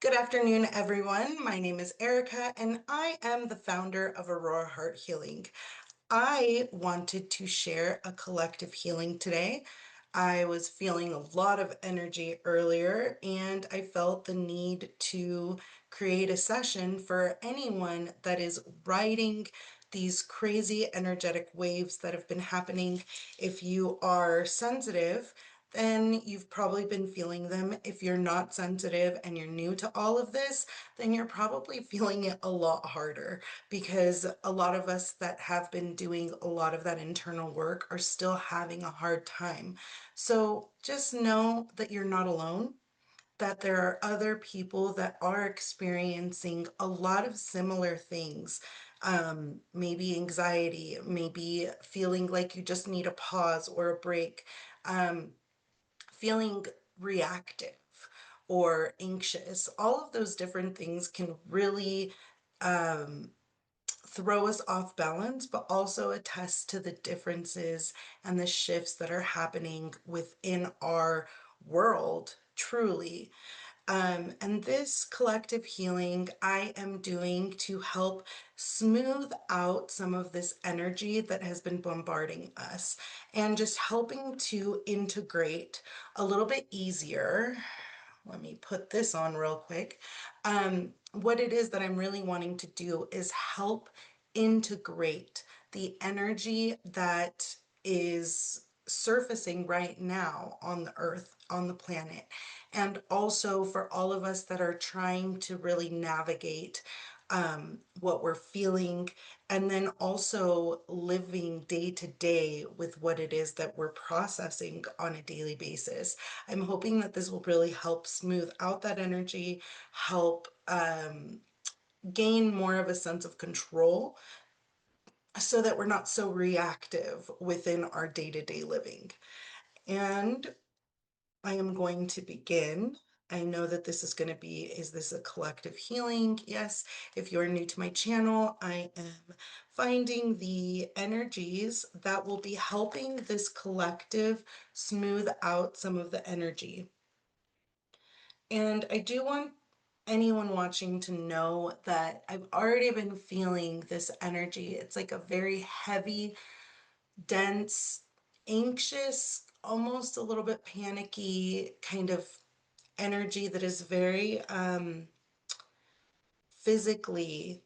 Good afternoon, everyone. My name is Erica, and I am the founder of Aurora Heart Healing. I wanted to share a collective healing today. I was feeling a lot of energy earlier, and I felt the need to create a session for anyone that is riding these crazy energetic waves that have been happening. If you are sensitive, then you've probably been feeling them. If you're not sensitive and you're new to all of this, then you're probably feeling it a lot harder because a lot of us that have been doing a lot of that internal work are still having a hard time. So just know that you're not alone, that there are other people that are experiencing a lot of similar things. Maybe anxiety, maybe feeling like you just need a pause or a break. Feeling reactive or anxious, all of those different things can really throw us off balance, but also attest to the differences and the shifts that are happening within our world, truly. And this collective healing I am doing to help smooth out some of this energy that has been bombarding us and just helping to integrate a little bit easier. Let me put this on real quick. What it is that I'm really wanting to do is help integrate the energy that is surfacing right now on the earth, on the planet, and also for all of us that are trying to really navigate what we're feeling, and then also living day to day with what it is that we're processing on a daily basis. I'm hoping that this will really help smooth out that energy, help gain more of a sense of control so that we're not so reactive within our day-to-day living. And I am going to begin. I know that this is going to be, is this a collective healing? Yes. If you're new to my channel, I am finding the energies that will be helping this collective smooth out some of the energy. And I do want anyone watching to know that I've already been feeling this energy. It's like a very heavy, dense, anxious, almost a little bit panicky kind of energy that is very physically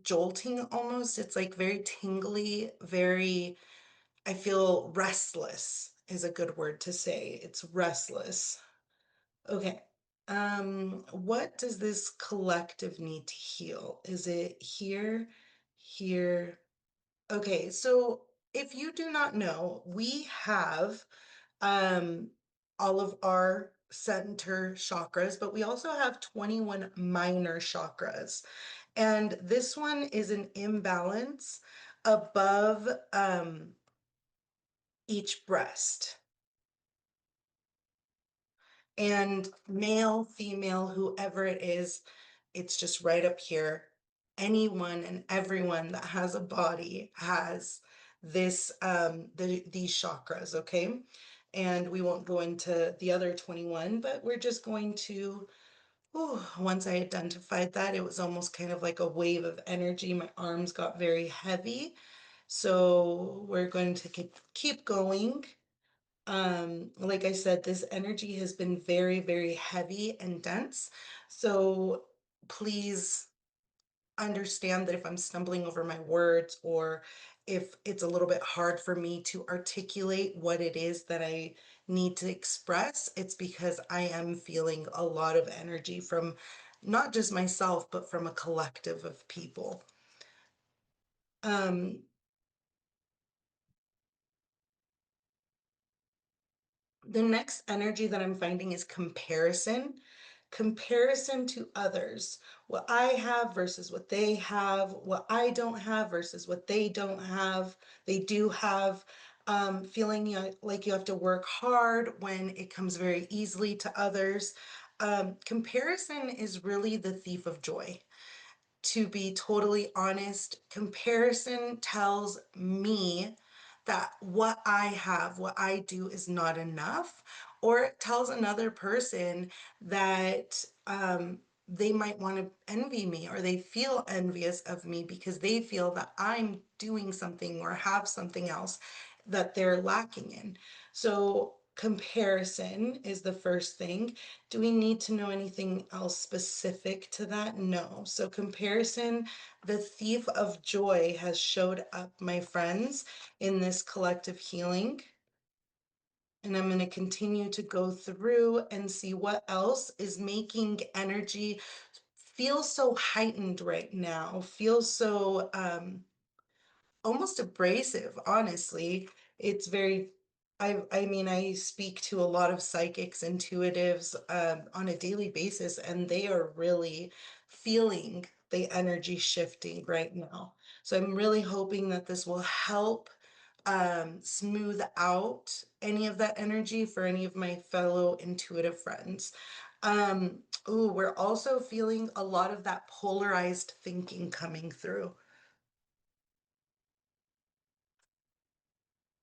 jolting almost. It's like very tingly, very, I feel restless is a good word to say. It's restless. Okay. What does this collective need to heal? Is it here, here? Okay, so if you do not know, we have um all of our center chakras, but we also have 21 minor chakras. And this one is an imbalance above each breast. And male, female, whoever it is, it's just right up here. Anyone and everyone that has a body has this these chakras, okay? And we won't go into the other 21, but we're just going to, once I identified that, it was almost kind of like a wave of energy. My arms got very heavy. So we're going to keep going. Like I said, this energy has been very, very heavy and dense. So please understand that if I'm stumbling over my words or if it's a little bit hard for me to articulate what it is that I need to express, it's because I am feeling a lot of energy from not just myself, but from a collective of people. Um, The next energy that I'm finding is comparison. Comparison to others. What I have versus what they have, what I don't have versus what they don't have, they do have. Feeling like you have to work hard when it comes very easily to others. Comparison is really the thief of joy. To be totally honest, comparison tells me that what I have, what I do is not enough, or it tells another person that they might want to envy me, or they feel envious of me because they feel that I'm doing something or have something else that they're lacking in. So comparison is the first thing. Do we need to know anything else specific to that? No. So comparison, the thief of joy, has showed up, my friends, in this collective healing. And I'm going to continue to go through and see what else is making energy feel so heightened right now, feel so almost abrasive, honestly. It's very, I mean, I speak to a lot of psychics, intuitives on a daily basis, and they are really feeling the energy shifting right now. So I'm really hoping that this will help smooth out any of that energy for any of my fellow intuitive friends. Ooh, we're also feeling a lot of that polarized thinking coming through.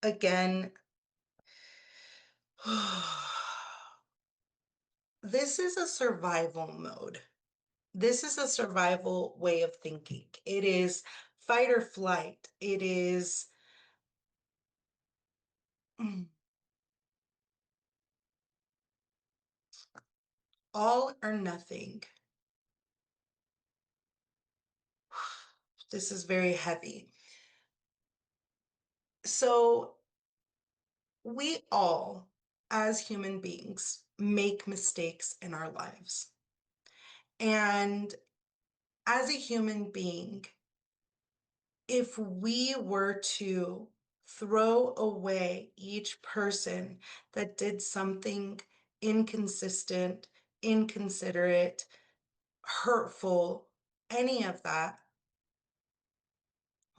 Again, this is a survival mode. This is a survival way of thinking. It is fight or flight. It is all or nothing. This is very heavy. So we all, as human beings, make mistakes in our lives. And as a human being, if we were to throw away each person that did something inconsistent, inconsiderate, hurtful, any of that,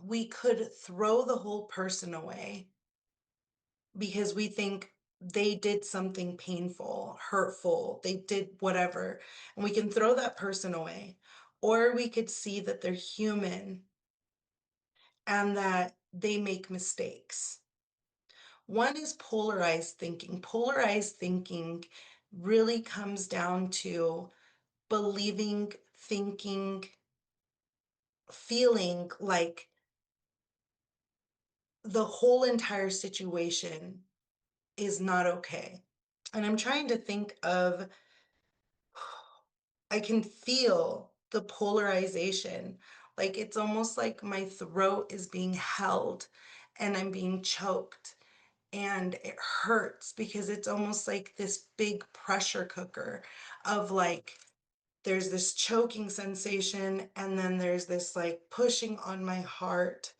we could throw the whole person away because we think they did something painful, hurtful, they did whatever, and we can throw that person away. Or we could see that they're human and that they make mistakes. One is polarized thinking. Polarized thinking really comes down to believing, thinking, feeling like the whole entire situation is not okay. And I'm trying to think of, I can feel the polarization. Like it's almost like my throat is being held and I'm being choked. And it hurts because it's almost like this big pressure cooker of like, there's this choking sensation, and then there's this like pushing on my heart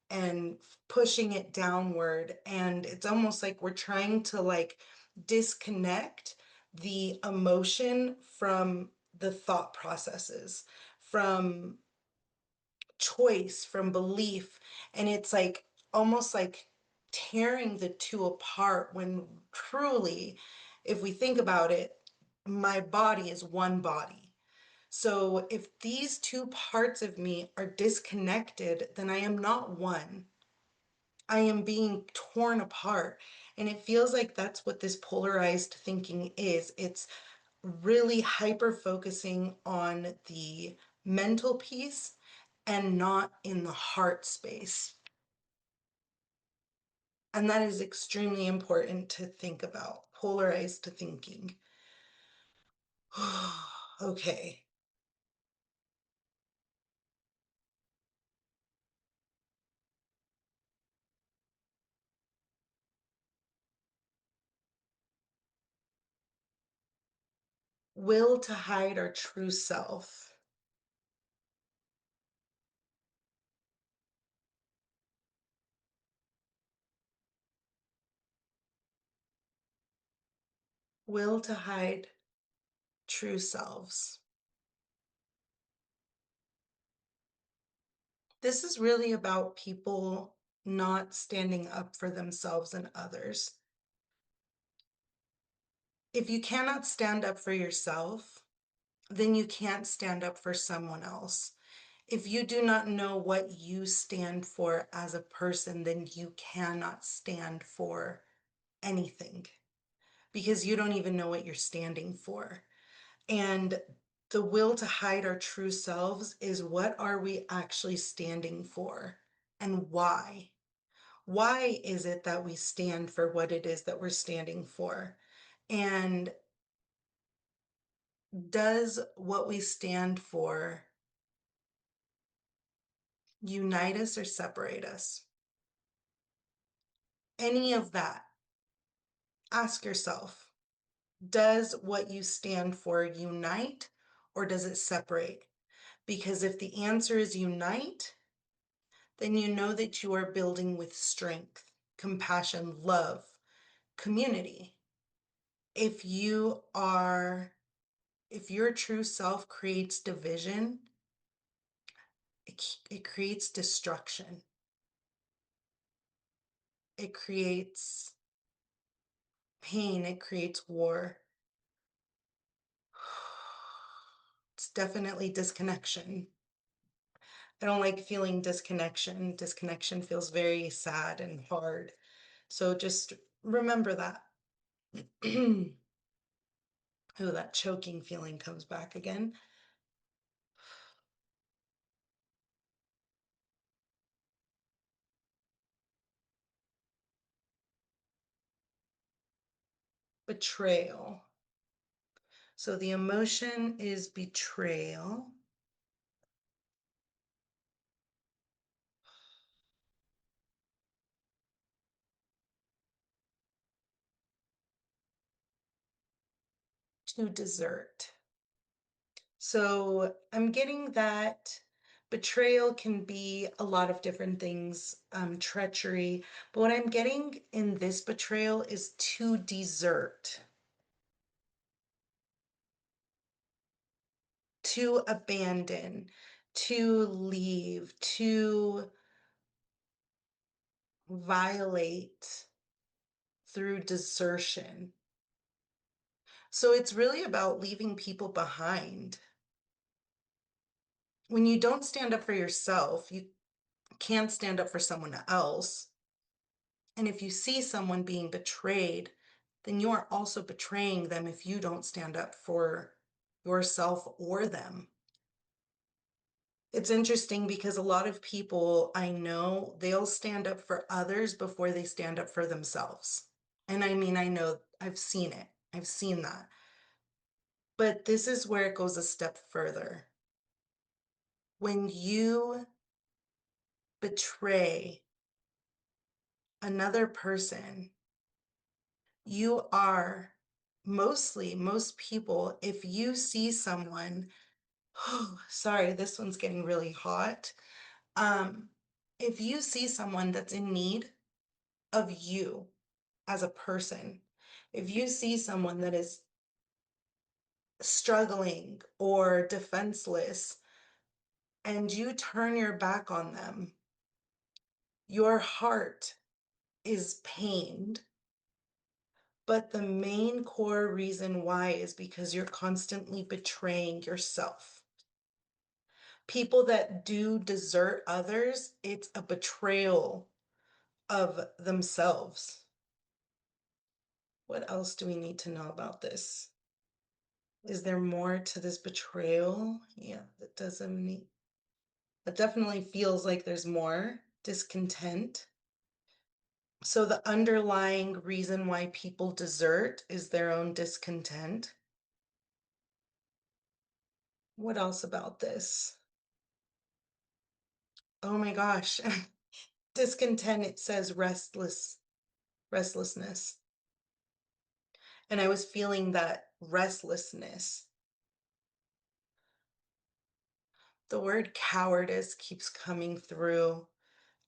and pushing it downward. And it's almost like we're trying to like disconnect the emotion from the thought processes, from choice, from belief. And it's like almost like tearing the two apart when truly, if we think about it, my body is one body. So if these two parts of me are disconnected, then I am not one. I am being torn apart. And it feels like that's what this polarized thinking is. It's really hyper focusing on the mental piece and not in the heart space. And that is extremely important to think about. Polarized thinking. Okay. Will to hide our true self. Will to hide true selves. This is really about people not standing up for themselves and others. If you cannot stand up for yourself, then you can't stand up for someone else. If you do not know what you stand for as a person, then you cannot stand for anything. because you don't even know what you're standing for. And the will to hide our true selves is, what are we actually standing for and why? Why is it that we stand for what it is that we're standing for? And does what we stand for unite us or separate us? Any of that. Ask yourself, does what you stand for unite or does it separate? Because if the answer is unite, then you know that you are building with strength, compassion, love, community. If you are, if your true self creates division, it creates destruction. It creates pain. It creates war. It's definitely disconnection. I don't like feeling disconnection. Disconnection feels very sad and hard. So just remember that. Oh, that choking feeling comes back again. Betrayal. So the emotion is betrayal. To desert. So I'm getting that betrayal can be a lot of different things, treachery, but what I'm getting in this betrayal is to desert, to abandon, to leave, to violate through desertion. So it's really about leaving people behind. When you don't stand up for yourself, you can't stand up for someone else. And if you see someone being betrayed, then you are also betraying them if you don't stand up for yourself or them. It's interesting because a lot of people I know, they'll stand up for others before they stand up for themselves. And I mean, I know I've seen it. I've seen that. But this is where it goes a step further. When you betray another person, you are most people, if you see someone, oh, sorry, this one's getting really hot. Um, if you see someone that's in need of you as a person, if you see someone that is struggling or defenseless and you turn your back on them, your heart is pained. But the main core reason why is because you're constantly betraying yourself. People that do desert others, it's a betrayal of themselves. What else do we need to know about this? Is there more to this betrayal? Yeah, that doesn't need, that definitely feels like there's more. Discontent. So the underlying reason why people desert is their own discontent. What else about this? Oh my gosh. Discontent, it says restlessness. And I was feeling that restlessness. The word cowardice keeps coming through.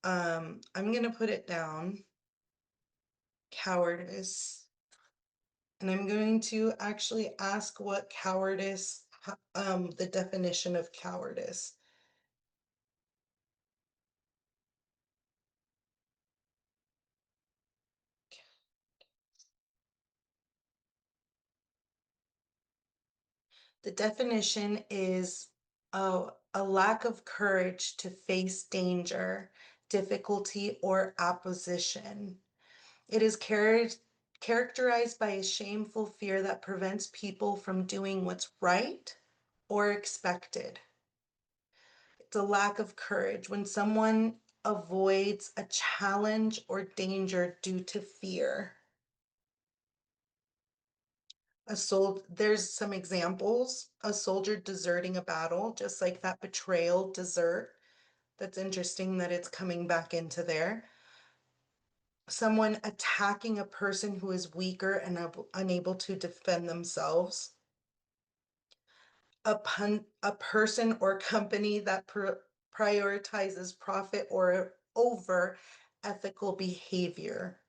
I'm gonna put it down, cowardice. And I'm going to actually ask what cowardice, the definition of cowardice. The definition is a lack of courage to face danger, difficulty, or opposition. It is characterized by a shameful fear that prevents people from doing what's right or expected. It's a lack of courage when someone avoids a challenge or danger due to fear. There's some examples. A soldier deserting a battle, just like that betrayal, desert. That's interesting that it's coming back into there. Someone attacking a person who is weaker and unable to defend themselves. A person or company that prioritizes profit or over ethical behavior.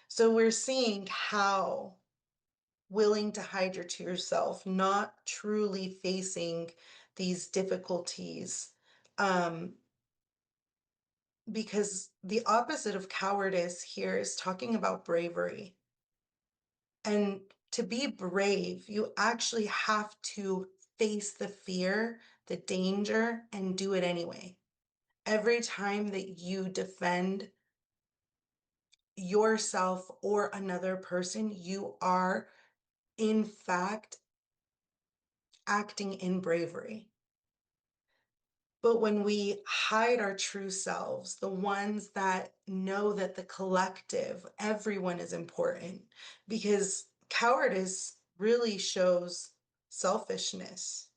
So we're seeing how willing to hide to yourself, not truly facing these difficulties. Um, because the opposite of cowardice here is talking about bravery. And to be brave, you actually have to face the fear, the danger, and do it anyway. Every time that you defend yourself or another person, you are, in fact, acting in bravery. But when we hide our true selves, the ones that know that the collective, everyone is important, because cowardice really shows selfishness,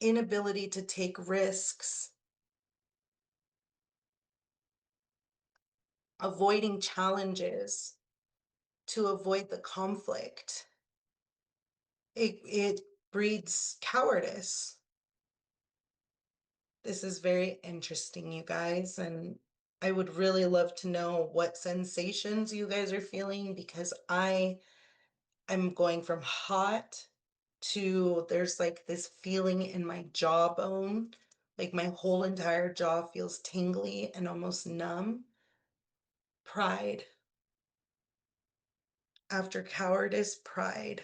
inability to take risks, avoiding challenges to avoid the conflict. It breeds cowardice. This is very interesting, you guys, and I would really love to know what sensations you guys are feeling because I am going from hot to there's like this feeling in my jawbone, like my whole entire jaw feels tingly and almost numb. Pride. After cowardice, pride.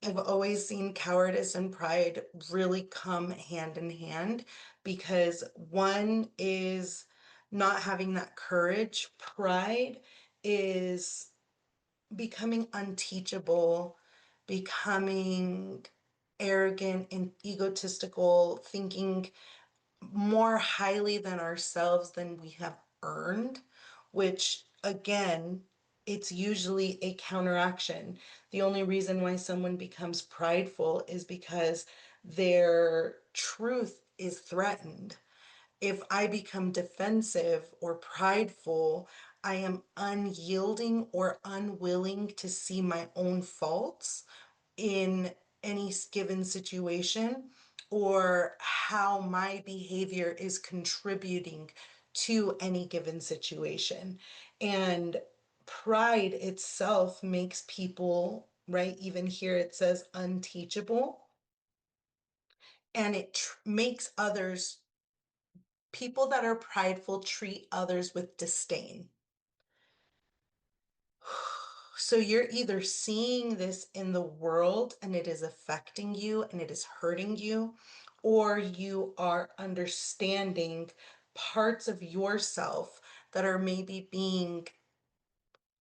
I've always seen cowardice and pride really come hand in hand because one is not having that courage. Pride is becoming unteachable, becoming arrogant and egotistical, thinking more highly than ourselves than we have earned, which again, it's usually a counteraction. The only reason why someone becomes prideful is because their truth is threatened. If I become defensive or prideful, I am unyielding or unwilling to see my own faults in any given situation or how my behavior is contributing to any given situation. And pride itself makes people, right? Even here it says unteachable, and it makes others, people that are prideful, treat others with disdain. So you're either seeing this in the world and it is affecting you and it is hurting you, or you are understanding parts of yourself that are maybe being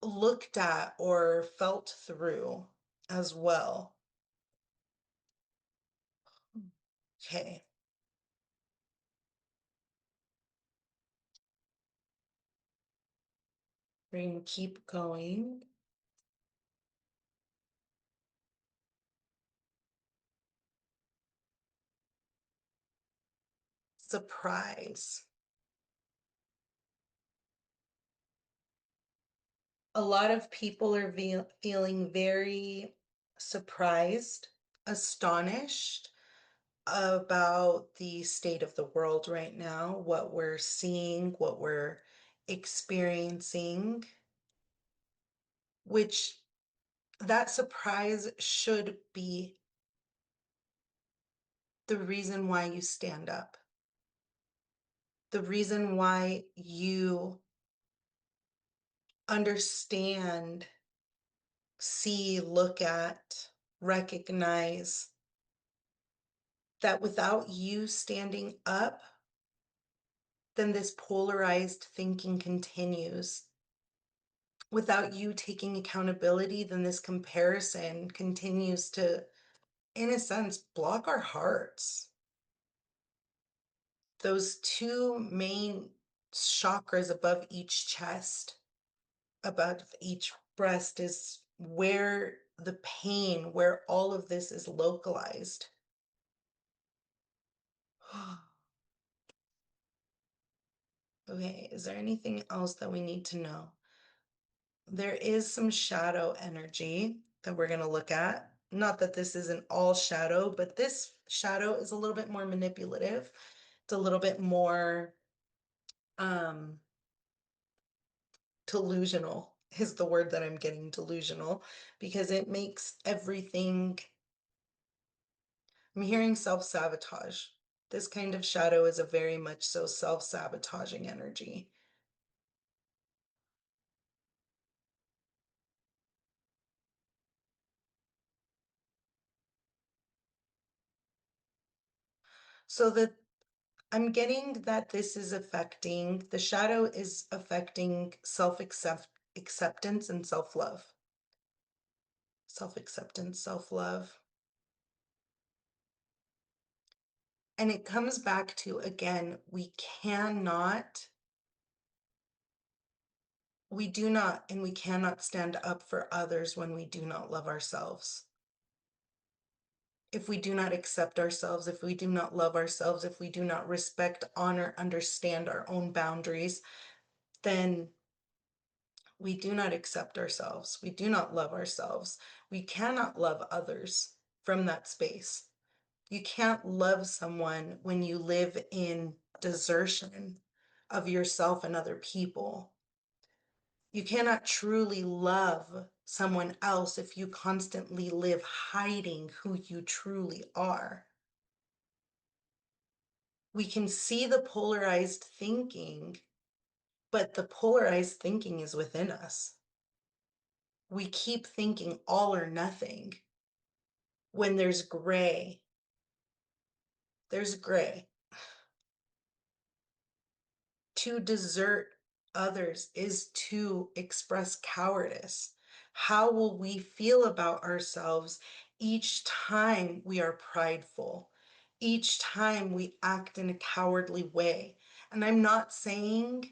looked at or felt through as well. Okay, we're going to keep going. Surprise. A lot of people are feeling very surprised, astonished about the state of the world right now, what we're seeing, what we're experiencing, which that surprise should be the reason why you stand up, the reason why you understand, see, look at, recognize that without you standing up, then this polarized thinking continues. without you taking accountability, then this comparison continues to, in a sense, block our hearts. Those two main chakras above each chest, above each breast, is where the pain, where all of this is localized. Okay, is there anything else that we need to know? There is some shadow energy that we're going to look at. Not that this isn't all shadow, but this shadow is a little bit more manipulative. It's a little bit more um delusional is the word that I'm getting, delusional, because it makes everything, I'm hearing self-sabotage. This kind of shadow is a very much so self-sabotaging energy. So that I'm getting that this is affecting, the shadow is affecting self-acceptance and self-love. Self-acceptance, self-love. And it comes back to, again, we do not, and we cannot stand up for others when we do not love ourselves. If we do not accept ourselves, if we do not love ourselves, if we do not respect, honor, understand our own boundaries, then we do not accept ourselves. We do not love ourselves. We cannot love others from that space. You can't love someone when you live in desertion of yourself and other people. You cannot truly love someone else if you constantly live hiding who you truly are. We can see the polarized thinking, but the polarized thinking is within us. We keep thinking all or nothing when there's gray. To desert others is to express cowardice. How will we feel about ourselves each time we are prideful, each time we act in a cowardly way? And I'm not saying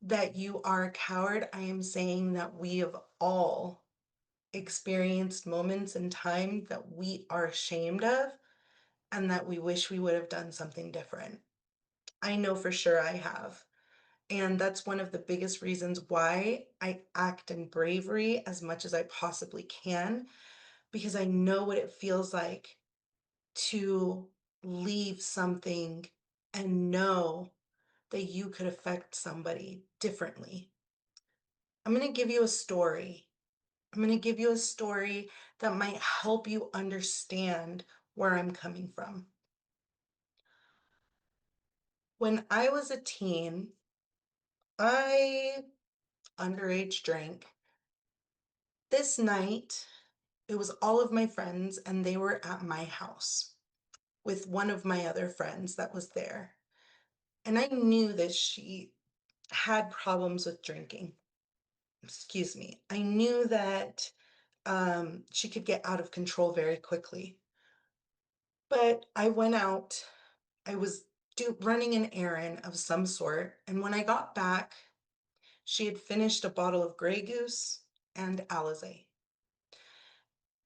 that you are a coward. I am saying that we have all experienced moments in time that we are ashamed of and that we wish we would have done something different. I know for sure I have. And that's one of the biggest reasons why I act in bravery as much as I possibly can, because I know what it feels like to leave something and know that you could affect somebody differently. I'm going to give you a story. I'm going to give you a story that might help you understand where I'm coming from. When I was a teen, I underage drank. This night, it was all of my friends, and they were at my house with one of my other friends that was there. And I knew that she had problems with drinking. Excuse me. I knew that she could get out of control very quickly. But I went out, I was running an errand of some sort, and when I got back, she had finished a bottle of Grey Goose and Alizé.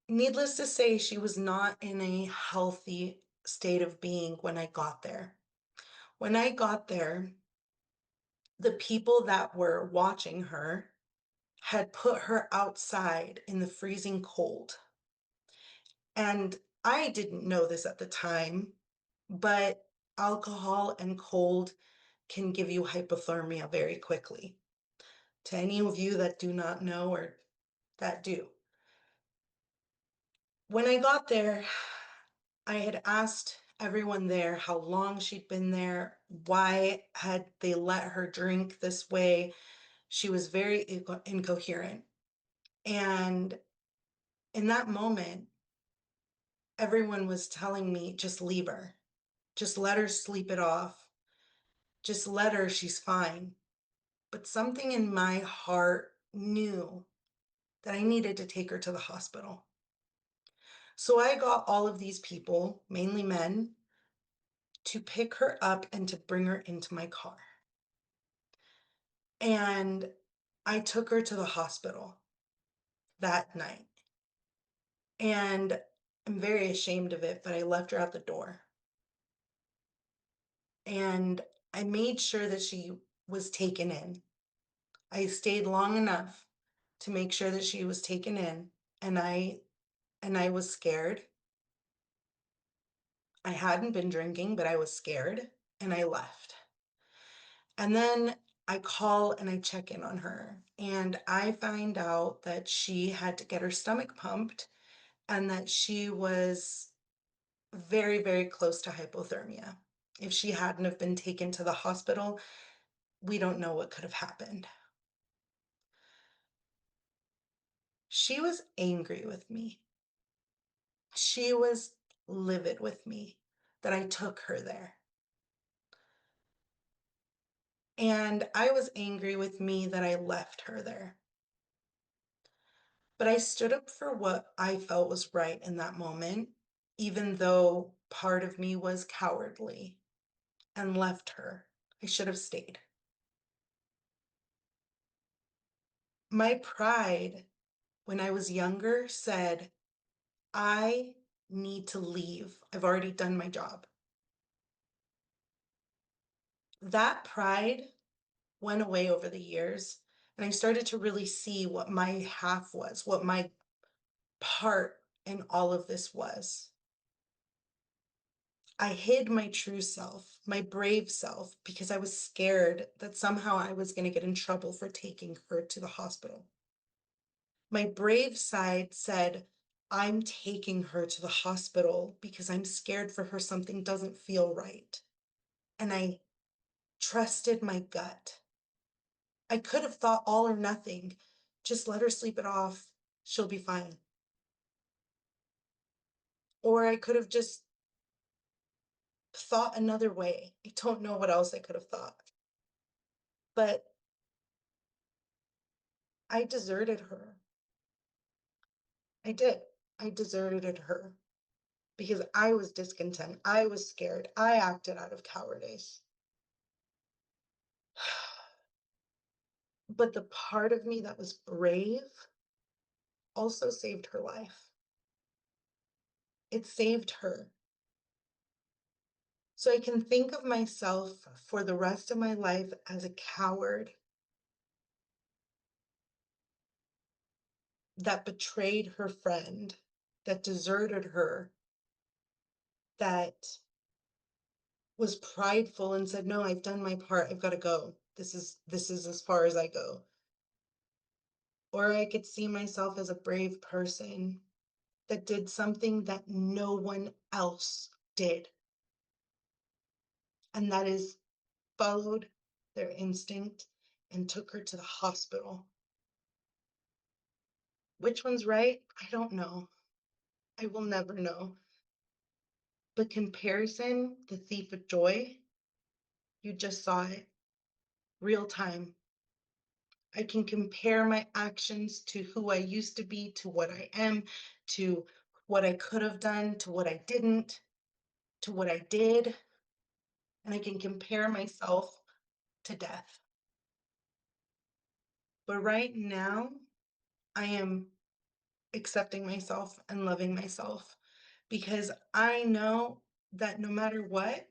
Needless to say, she was not in a healthy state of being when I got there. When I got there, the people that were watching her had put her outside in the freezing cold. And I didn't know this at the time, but alcohol and cold can give you hypothermia very quickly. To any of you that do not know or that do. When I got there, I had asked everyone there how long she'd been there, why had they let her drink this way. She was very incoherent. And in that moment, everyone was telling me, just leave her. Just let her sleep it off. Just let her, she's fine. But something in my heart knew that I needed to take her to the hospital. So I got all of these people, mainly men, to pick her up and to bring her into my car. And I took her to the hospital that night. And I'm very ashamed of it, but I left her at the door. And I made sure that she was taken in. I stayed long enough to make sure that she was taken in, and I was scared. I hadn't been drinking, but I was scared, and I left. And then I call and I check in on her, and I find out that she had to get her stomach pumped and that she was very, very close to hypothermia. If she hadn't have been taken to the hospital, we don't know what could have happened. She was angry with me. She was livid with me that I took her there. And I was angry with me that I left her there. But I stood up for what I felt was right in that moment, even though part of me was cowardly and left her. I should have stayed. My pride when I was younger said, I need to leave. I've already done my job. That pride went away over the years, and I started to really see what my half was, what my part in all of this was. I hid my true self, my brave self, because I was scared that somehow I was going to get in trouble for taking her to the hospital. My brave side said, I'm taking her to the hospital because I'm scared for her something doesn't feel right. And I trusted my gut. I could have thought all or nothing. Just let her sleep it off. She'll be fine. Or I could have just thought another way. I don't know what else I could have thought. But I deserted her. I did. I deserted her because I was discontent. I was scared. I acted out of cowardice. But the part of me that was brave also saved her life. It saved her. So I can think of myself for the rest of my life as a coward that betrayed her friend, that deserted her, that was prideful and said, no, I've done my part. I've got to go. This is as far as I go. Or I could see myself as a brave person that did something that no one else did. And that is followed their instinct and took her to the hospital. Which one's right? I don't know. I will never know. But comparison, the thief of joy, you just saw it. Real time. I can compare my actions to who I used to be, to what I am, to what I could have done, to what I didn't, to what I did. And I can compare myself to death. But right now, I am accepting myself and loving myself because I know that no matter what,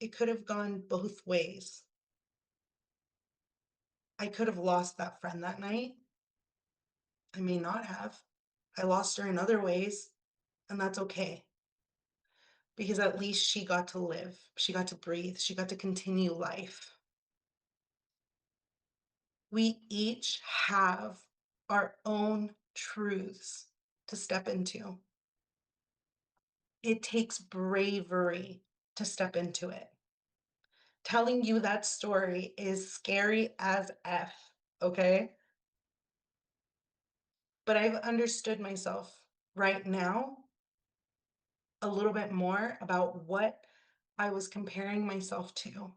it could have gone both ways. I could have lost that friend that night. I may not have. I lost her in other ways, and that's okay because at least she got to live. She got to breathe. She got to continue life. We each have our own truths to step into. It takes bravery to step into it. Telling you that story is scary as F, okay? But I've understood myself right now a little bit more about what I was comparing myself to.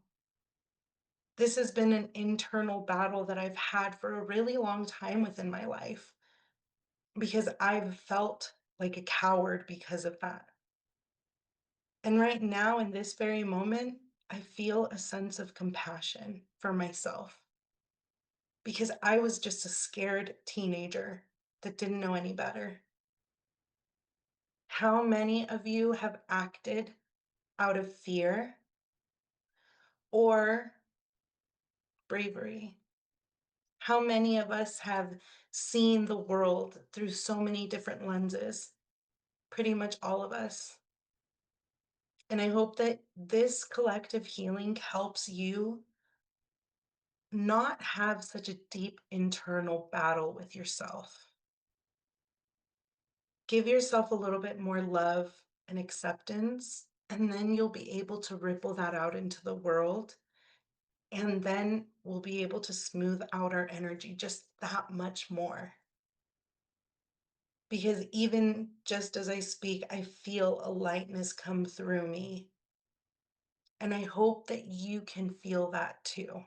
This has been an internal battle that I've had for a really long time within my life because I've felt like a coward because of that. And right now, in this very moment, I feel a sense of compassion for myself because I was just a scared teenager that didn't know any better. How many of you have acted out of fear or bravery? How many of us have seen the world through so many different lenses? Pretty much all of us. And I hope that this collective healing helps you not have such a deep internal battle with yourself. Give yourself a little bit more love and acceptance, and then you'll be able to ripple that out into the world. And then we'll be able to smooth out our energy just that much more. Because even just as I speak, I feel a lightness come through me. And I hope that you can feel that too.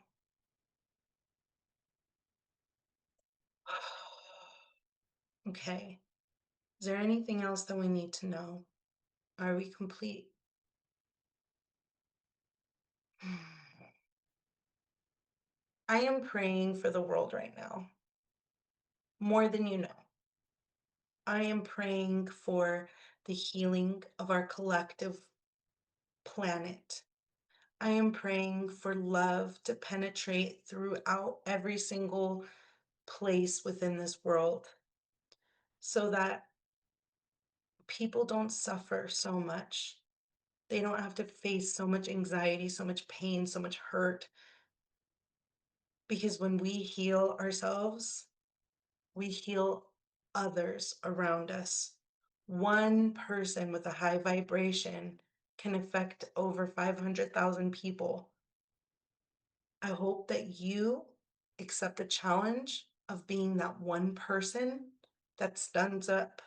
Okay. Is there anything else that we need to know? Are we complete? I am praying for the world right now, more than you know. I am praying for the healing of our collective planet. I am praying for love to penetrate throughout every single place within this world so that people don't suffer so much. They don't have to face so much anxiety, so much pain, so much hurt. Because when we heal ourselves, we heal others around us. One person with a high vibration can affect over 500,000 people. I hope that you accept the challenge of being that one person that stands up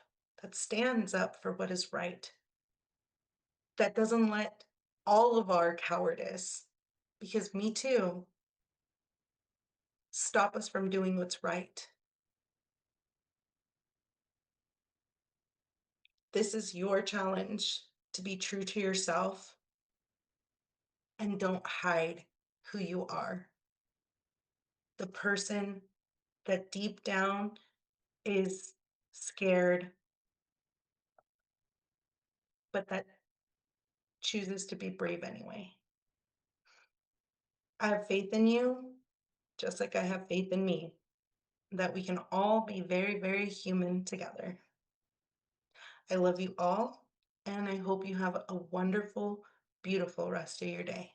for what is right, that doesn't let all of our cowardice, because me too, stop us from doing what's right. This is your challenge to be true to yourself and don't hide who you are. The person that deep down is scared, but that chooses to be brave anyway. I have faith in you, just like I have faith in me, that we can all be very, very human together. I love you all, and I hope you have a wonderful, beautiful rest of your day.